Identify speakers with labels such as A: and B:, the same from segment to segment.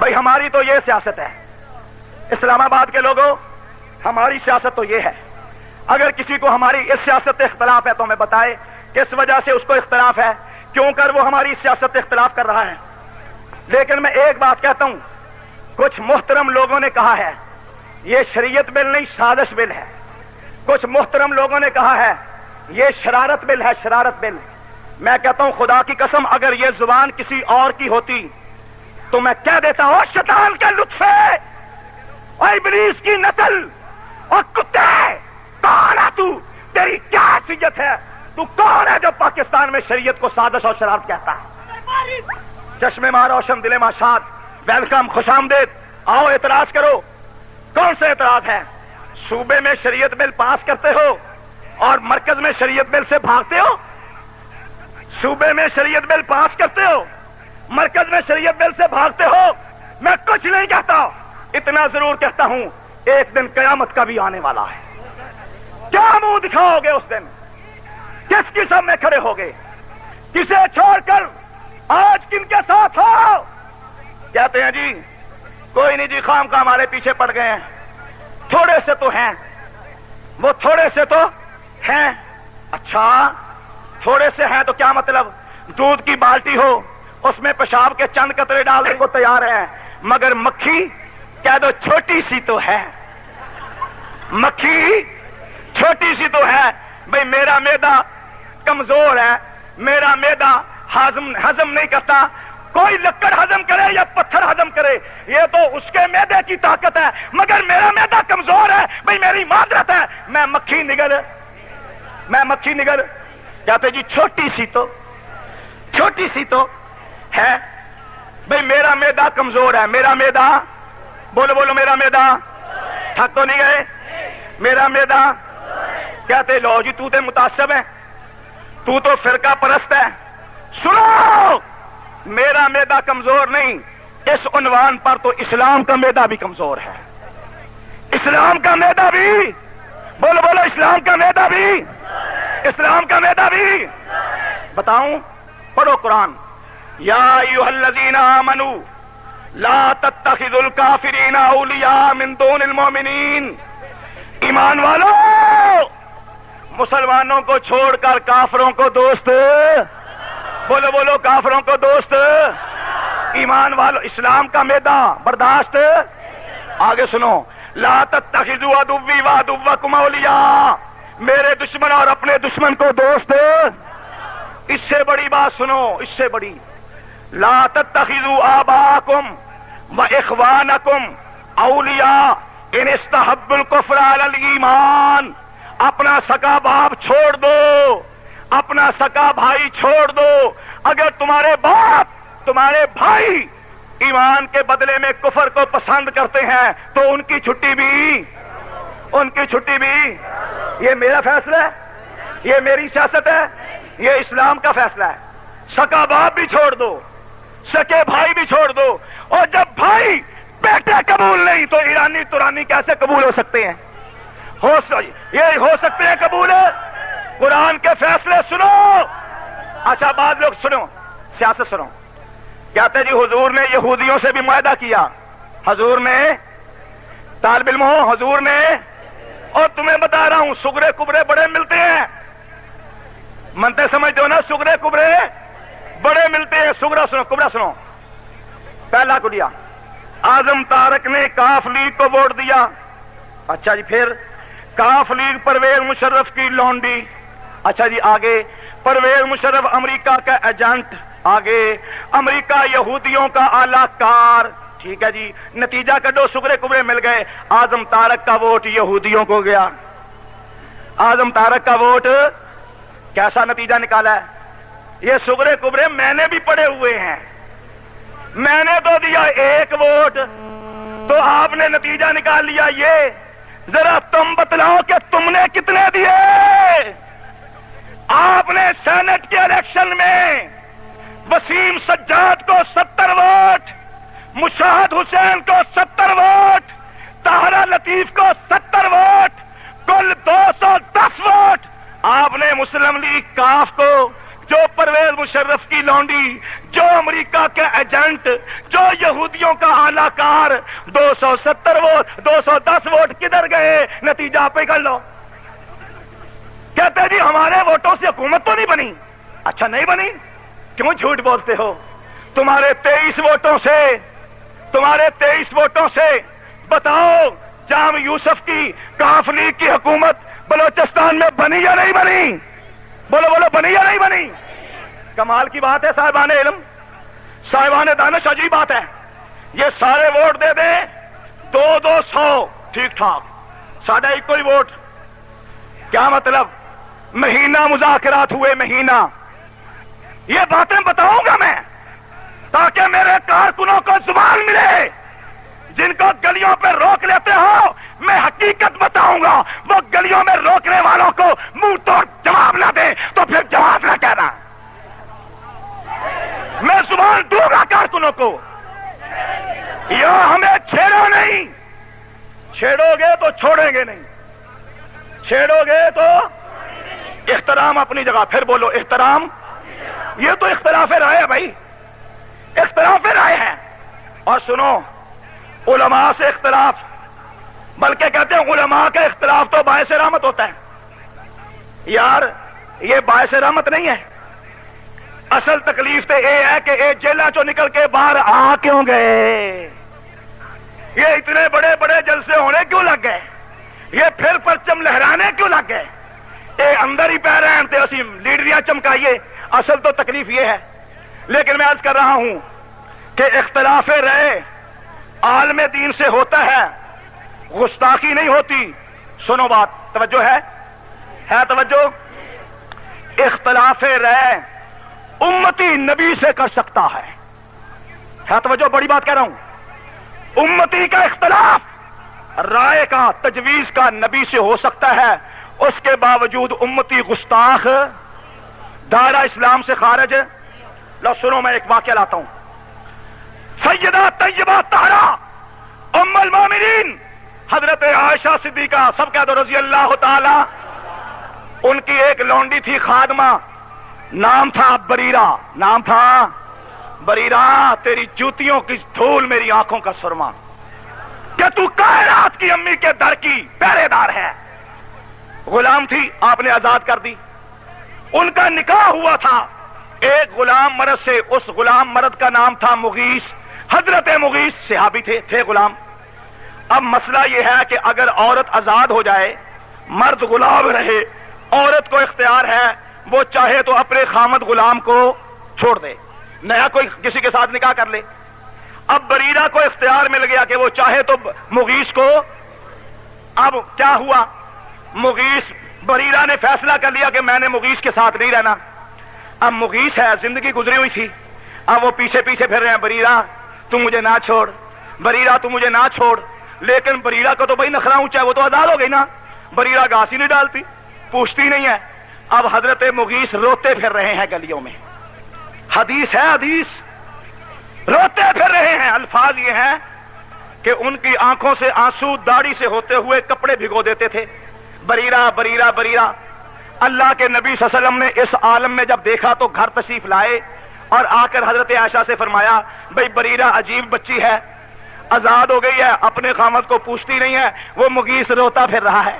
A: بھائی ہماری تو یہ سیاست ہے، اسلام آباد کے لوگوں، ہماری سیاست تو یہ ہے۔ اگر کسی کو ہماری اس سیاست سے اختلاف ہے تو ہمیں بتائے کس وجہ سے اس کو اختلاف ہے، کیوں کر وہ ہماری سیاست سے اختلاف کر رہا ہے۔ لیکن میں ایک بات کہتا ہوں، کچھ محترم لوگوں نے کہا ہے یہ شریعت بل نہیں سازش بل ہے، کچھ محترم لوگوں نے کہا ہے یہ شرارت بل ہے، شرارت بل۔ میں کہتا ہوں خدا کی قسم اگر یہ زبان کسی اور کی ہوتی تو میں کہہ دیتا ہوں شیطان کے لطفے اور ابلیس کی نسل اور کتے، کون ہے تو؟ تیری کیا حیثیت ہے؟ تو کون ہے جو پاکستان میں شریعت کو سازش اور شرارت کہتا ہے؟ چشمے ماں روشن دل ماں شاد، ویلکم، خوش آمدید، آؤ اعتراض کرو۔ کون سے اعتراض ہے؟ صوبے میں شریعت بل پاس کرتے ہو اور مرکز میں شریعت بل سے بھاگتے ہو؟ صوبے میں شریعت بل پاس کرتے ہو، مرکز میں شریعت بل سے بھاگتے ہو۔ میں کچھ نہیں کہتا، اتنا ضرور کہتا ہوں ایک دن قیامت کا بھی آنے والا ہے۔ کیا منہ دکھاؤ گے اس دن؟ کس قسم میں کھڑے ہوگے؟ کسے چھوڑ کر آج کن کے ساتھ ہو؟ کہتے ہیں جی کوئی نہیں جی، خام کا ہمارے پیچھے پڑ گئے ہیں، تھوڑے سے تو ہیں، وہ تھوڑے سے تو ہیں۔ اچھا تھوڑے سے ہیں تو کیا مطلب؟ دودھ کی بالٹی ہو اس میں پیشاب کے چند قطرے ڈالنے کو تیار ہے، مگر مکھی کہہ دو چھوٹی سی تو ہے، مکھی چھوٹی سی تو ہے۔ بھئی میرا معدہ کمزور ہے، میرا معدہ ہضم نہیں کرتا، کوئی لکڑ ہضم کرے یا پتھر ہضم کرے یہ تو اس کے معدے کی طاقت ہے، مگر میرا معدہ کمزور ہے، بھئی میری معذرت ہے، میں مکھی نگل کہتے جی چھوٹی سی تو ہے۔ بھئی میرا معدہ کمزور ہے، میرا معدہ بولو میرا معدہ تھک تو نہیں گئے؟ میرا معدہ کہتے لو جی تو تے متعصب ہے، تو فرقہ پرست ہے۔ سنو میرا معدہ کمزور نہیں، اس عنوان پر تو اسلام کا معدہ بھی کمزور ہے، اسلام کا معدہ بھی بولو اسلام کا معدہ بھی، اسلام کا معدہ بھی۔ بتاؤں؟ پڑھو قرآن، یا ایھا الذین آمنوا لا تتخذوا الکافرین اولیاء من دون المؤمنین۔ ایمان والو مسلمانوں کو چھوڑ کر کافروں کو دوست، بولو کافروں کو دوست۔ ایمان والو اسلام کا معدہ برداشت۔ آگے سنو، لا تتخذوا عدوی وعدوکم اولیاء، میرے دشمن اور اپنے دشمن کو دوست۔ اس سے بڑی بات سنو، اس سے بڑی، لا تتخذوا آباءکم واخوانکم اولیاء ان استحبوا الکفر علی الایمان۔ اپنا سکا باپ چھوڑ دو، اپنا سکا بھائی چھوڑ دو، اگر تمہارے باپ تمہارے بھائی ایمان کے بدلے میں کفر کو پسند کرتے ہیں تو ان کی چھٹی بھی یہ میرا فیصلہ ہے، یہ میری سیاست ہے، یہ اسلام کا فیصلہ ہے۔ سکا باپ بھی چھوڑ دو، سکے بھائی بھی چھوڑ دو، اور جب بھائی بیٹے قبول نہیں تو ایرانی ترانی کیسے قبول ہو سکتے ہیں؟ یہ ہو سکتے ہیں قبول؟ قرآن کے فیصلے سنو۔ اچھا بعض لوگ سنو، سیاست سنو، کہتے جی حضور نے یہودیوں سے بھی معاہدہ کیا، حضور نے طالب علم ہو، حضور نے، اور تمہیں بتا رہا ہوں سگرے کبرے بڑے ملتے ہیں، منتے سمجھتے ہو نا، سگرے کبرے بڑے ملتے ہیں۔ سگرا سنو، کبرا سنو۔ پہلا کڑیا، اعظم تارک نے کاف لیگ کو ووٹ دیا۔ اچھا جی، پھر کاف لیگ پرویز مشرف کی لونڈی۔ اچھا جی آگے، پرویز مشرف امریکہ کا ایجنٹ۔ آگے، امریکہ یہودیوں کا اعلی کار۔ ٹھیک ہے جی، نتیجہ کڈو، سگرے کبرے مل گئے، اعظم تارک کا ووٹ یہودیوں کو گیا۔ اعظم تارک کا ووٹ کیسا نتیجہ نکالا ہے؟ یہ سگرے کبرے میں نے بھی پڑے ہوئے ہیں، میں نے تو دیا ایک ووٹ، تو آپ نے نتیجہ نکال لیا یہ۔ ذرا تم بتلاؤ کہ تم نے کتنے دیے؟ آپ نے سینٹ کے الیکشن میں وسیم سجاد کو 70 ووٹ، مشاہد حسین کو 70 ووٹ، طاہرہ لطیف کو 70 ووٹ، کل 210 ووٹ آپ نے مسلم لیگ کاف کو جو پرویز مشرف کی لونڈی، جو امریکہ کے ایجنٹ، جو یہودیوں کا اعلی کار، 270 ووٹ 210 ووٹ کدھر گئے؟ نتیجہ آپ ہی کر لو۔ کہتے جی ہمارے ووٹوں سے حکومت تو نہیں بنی۔ اچھا نہیں بنی؟ کیوں جھوٹ بولتے ہو؟ تمہارے 23 ووٹوں سے بتاؤ جام یوسف کی کاف لیگ کی حکومت بلوچستان میں بنی یا نہیں بنی؟ بولو بولو، بنی یا نہیں بنی؟ کمال کی بات ہے صاحبان علم، صاحبان دانش، عجیب بات ہے۔ یہ سارے ووٹ دے دیں 200 ٹھیک ٹھاک، سادہ ایک کوئی ووٹ، کیا مطلب؟ مہینہ مذاکرات ہوئے، مہینہ۔ یہ باتیں بتاؤں گا میں تاکہ میرے کارکنوں کو زبان ملے، جن کو گلیوں پہ روک لیتے ہو میں حقیقت بتاؤں گا، وہ گلیوں میں روکنے والوں کو منہ توڑ جواب نہ دے تو پھر جواب نہ کہنا۔ میں زبان دوں گا کارکنوں کو، یا ہمیں چھیڑو نہیں، چھیڑو گے تو چھوڑیں گے نہیں، چھیڑو گے تو احترام اپنی جگہ۔ پھر بولو احترام۔ یہ تو اختلاف رائے ہے بھائی، اختلاف رائے ہے۔ اور سنو، علماء سے اختلاف، بلکہ کہتے ہیں علماء کا اختلاف تو باعث رحمت ہوتا ہے۔ یار یہ باعث رحمت نہیں ہے، اصل تکلیف تو یہ ہے کہ یہ جیلوں چوں نکل کے باہر آ کیوں گئے؟ یہ اتنے بڑے بڑے جلسے ہونے کیوں لگ گئے؟ یہ پھر پرچم لہرانے کیوں لگ گئے؟ یہ اندر ہی پہ رہے ہیں اسی لیڈریاں چمکائیے۔ اصل تو تکلیف یہ ہے۔ لیکن میں عرض کر رہا ہوں کہ اختلاف رائے عالم دین سے ہوتا ہے، گستاخی نہیں ہوتی۔ سنو بات، توجہ ہے توجہ؟ اختلاف رائے امتی نبی سے کر سکتا ہے توجہ؟ بڑی بات کہہ رہا ہوں، امتی کا اختلاف رائے کا، تجویز کا نبی سے ہو سکتا ہے، اس کے باوجود امتی گستاخ، دائرہ اسلام سے خارج۔ لو سنو، میں ایک واقعہ لاتا ہوں۔ سیدہ طیبہ طاہرہ ام المومنین حضرت عائشہ صدیقہ، سب کہہ دو رضی اللہ تعالی، ان کی ایک لونڈی تھی خادمہ، نام تھا بریرہ، نام تھا بریرہ۔ تیری جوتیوں کی دھول میری آنکھوں کا سرما کہ تو کائنات کی امی کے در کی پہرے دار ہے۔ غلام تھی، آپ نے آزاد کر دی۔ ان کا نکاح ہوا تھا ایک غلام مرد سے، اس غلام مرد کا نام تھا مغیث، حضرت مغیث صحابی تھے غلام۔ اب مسئلہ یہ ہے کہ اگر عورت آزاد ہو جائے، مرد غلام رہے، عورت کو اختیار ہے وہ چاہے تو اپنے خامد غلام کو چھوڑ دے، نیا کوئی کسی کے ساتھ نکاح کر لے۔ اب بریرہ کو اختیار مل گیا کہ وہ چاہے تو مغیث کو، اب کیا ہوا؟ مغیث، بریرہ نے فیصلہ کر لیا کہ میں نے مغیث کے ساتھ نہیں رہنا۔ اب مغیث ہے، زندگی گزری ہوئی تھی، اب وہ پیچھے پیچھے پھر رہے ہیں، بریرہ تم مجھے نہ چھوڑ، بریرہ تم مجھے نہ چھوڑ۔ لیکن بریرہ کو تو بھائی نخرا اونچا ہے، وہ تو آزاد ہو گئی نا، بریرہ گھاس ہی نہیں ڈالتی، پوچھتی نہیں ہے۔ اب حضرت مغیث روتے پھر رہے ہیں گلیوں میں، حدیث ہے، حدیث، روتے پھر رہے ہیں۔ الفاظ یہ ہیں کہ ان کی آنکھوں سے آنسو داڑھی سے ہوتے ہوئے کپڑے بھگو دیتے تھے، بریرہ بریرہ بریرہ۔ اللہ کے نبی صلی اللہ علیہ وسلم نے اس عالم میں جب دیکھا تو گھر تشریف لائے اور آ کر حضرت عائشہ سے فرمایا، بھئی بریرہ عجیب بچی ہے، آزاد ہو گئی ہے، اپنے خامد کو پوچھتی نہیں ہے، وہ مغیث روتا پھر رہا ہے۔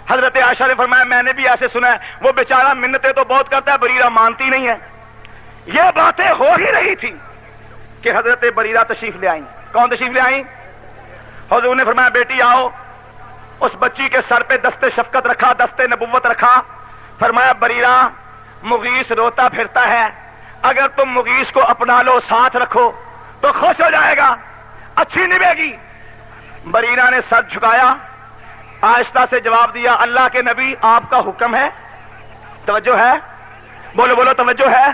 A: حضرت عائشہ نے فرمایا میں نے بھی ایسے سنا ہے، وہ بیچارہ منتیں تو بہت کرتا ہے، بریرہ مانتی نہیں ہے۔ یہ باتیں ہو ہی رہی تھی کہ حضرت بریرہ تشریف لے آئیں۔ کون تشریف لے آئیں؟ حضور نے فرمایا بیٹی آؤ۔ اس بچی کے سر پہ دست شفقت رکھا، دست نبوت رکھا، فرمایا بریرہ مغیث روتا پھرتا ہے، اگر تم مغیث کو اپنا لو، ساتھ رکھو تو خوش ہو جائے گا، اچھی نبھے گی۔ بریرہ نے سر جھکایا، آہستہ سے جواب دیا، اللہ کے نبی آپ کا حکم ہے؟ توجہ ہے؟ بولو بولو، توجہ ہے؟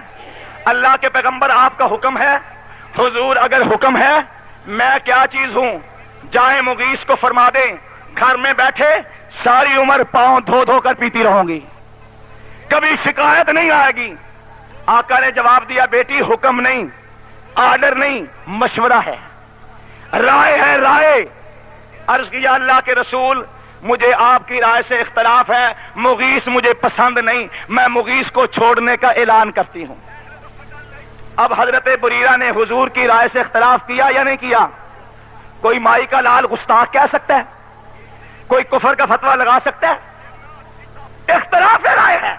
A: اللہ کے پیغمبر آپ کا حکم ہے؟ حضور اگر حکم ہے میں کیا چیز ہوں؟ جائیں مغیث کو فرما دیں گھر میں بیٹھے ساری عمر پاؤں دھو دھو کر پیتی رہوں گی، کبھی شکایت نہیں آئے گی۔ آقا نے جواب دیا بیٹی حکم نہیں، آرڈر نہیں، مشورہ ہے، رائے ہے، رائے۔ عرض کیا اللہ کے رسول مجھے آپ کی رائے سے اختلاف ہے، مغیث مجھے پسند نہیں، میں مغیث کو چھوڑنے کا اعلان کرتی ہوں۔ اب حضرت بریرہ نے حضور کی رائے سے اختلاف کیا یا نہیں کیا؟ کوئی مائی کا لال گستاخ کہہ سکتا ہے؟ کوئی کفر کا فتویٰ لگا سکتا ہے؟ اختلاف رائے ہے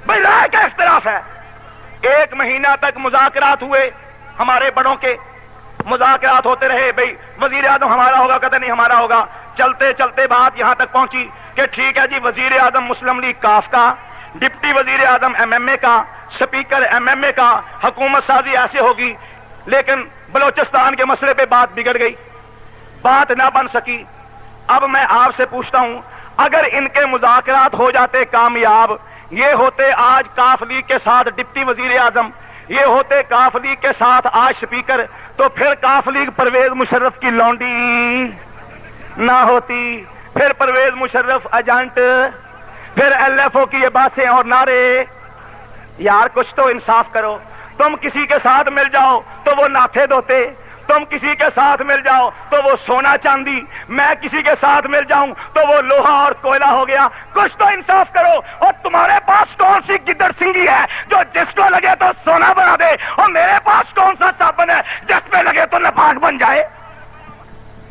A: بھائی، رائے کا اختلاف ہے۔ 1 مہینہ تک مذاکرات ہوئے، ہمارے بڑوں کے مذاکرات ہوتے رہے، بھائی وزیر اعظم ہمارا ہوگا، کہتے نہیں ہمارا ہوگا۔ چلتے چلتے بات یہاں تک پہنچی کہ ٹھیک ہے جی، وزیر اعظم مسلم لیگ کاف کا، ڈپٹی وزیر اعظم MMA کا، سپیکر MMA کا، حکومت سازی ایسے ہوگی۔ لیکن بلوچستان کے مسئلے پہ بات بگڑ گئی، بات نہ بن سکی۔ اب میں آپ سے پوچھتا ہوں، اگر ان کے مذاکرات ہو جاتے کامیاب، یہ ہوتے آج کاف لیگ کے ساتھ ڈپٹی وزیر اعظم، یہ ہوتے کاف لیگ کے ساتھ آج سپیکر، تو پھر کاف لیگ پرویز مشرف کی لونڈی نہ ہوتی، پھر پرویز مشرف ایجنٹ، پھر LFO کی یہ باتیں اور نعرے۔ یار کچھ تو انصاف کرو۔ تم کسی کے ساتھ مل جاؤ تو وہ نافے دھوتے، تم کسی کے ساتھ مل جاؤ تو وہ سونا چاندی، میں کسی کے ساتھ مل جاؤں تو وہ لوہا اور کوئلہ ہو گیا۔ کچھ تو انصاف کرو۔ اور تمہارے پاس کون سی گدڑ سنگھی ہے جو جس کو لگے تو سونا بنا دے، اور میرے پاس کون سا صابن ہے جس پہ لگے تو ناپاک بن جائے؟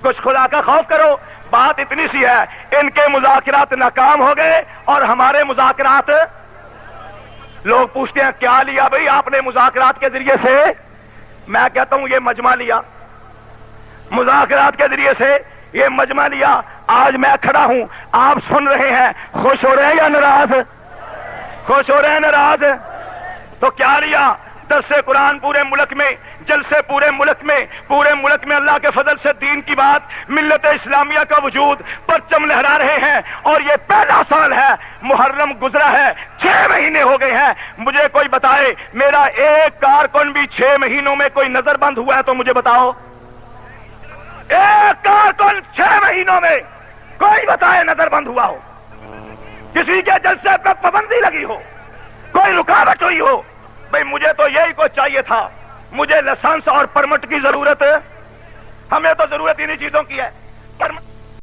A: کچھ خدا کا خوف کرو۔ بات اتنی سی ہے، ان کے مذاکرات ناکام ہو گئے اور ہمارے مذاکرات، لوگ پوچھتے ہیں کیا لیا بھئی آپ نے مذاکرات کے ذریعے سے؟ میں کہتا ہوں یہ مجمع لیا، مذاکرات کے ذریعے سے یہ مجمع لیا۔ آج میں کھڑا ہوں، آپ سن رہے ہیں، خوش ہو رہے ہیں یا ناراض؟ خوش ہو رہے ہیں ناراض؟ تو کیا لیا؟ درس قرآن پورے ملک میں، جلسے پورے ملک میں اللہ کے فضل سے دین کی بات، ملت اسلامیہ کا وجود، پرچم لہرا رہے ہیں۔ اور یہ پہلا سال ہے، محرم گزرا ہے، 6 مہینے ہو گئے ہیں۔ مجھے کوئی بتائے میرا ایک کارکن بھی 6 مہینوں میں کوئی نظر بند ہوا ہے تو مجھے بتاؤ، ایک کارکن 6 مہینوں میں کوئی بتائے نظر بند ہوا ہو، کسی کے جلسے پہ پابندی لگی ہو، کوئی رکاوٹ ہوئی ہو؟ بھئی مجھے تو یہی کو چاہیے تھا، مجھے لائسنس اور پرمٹ کی ضرورت ہے، ہمیں تو ضرورت انہی چیزوں کی ہے۔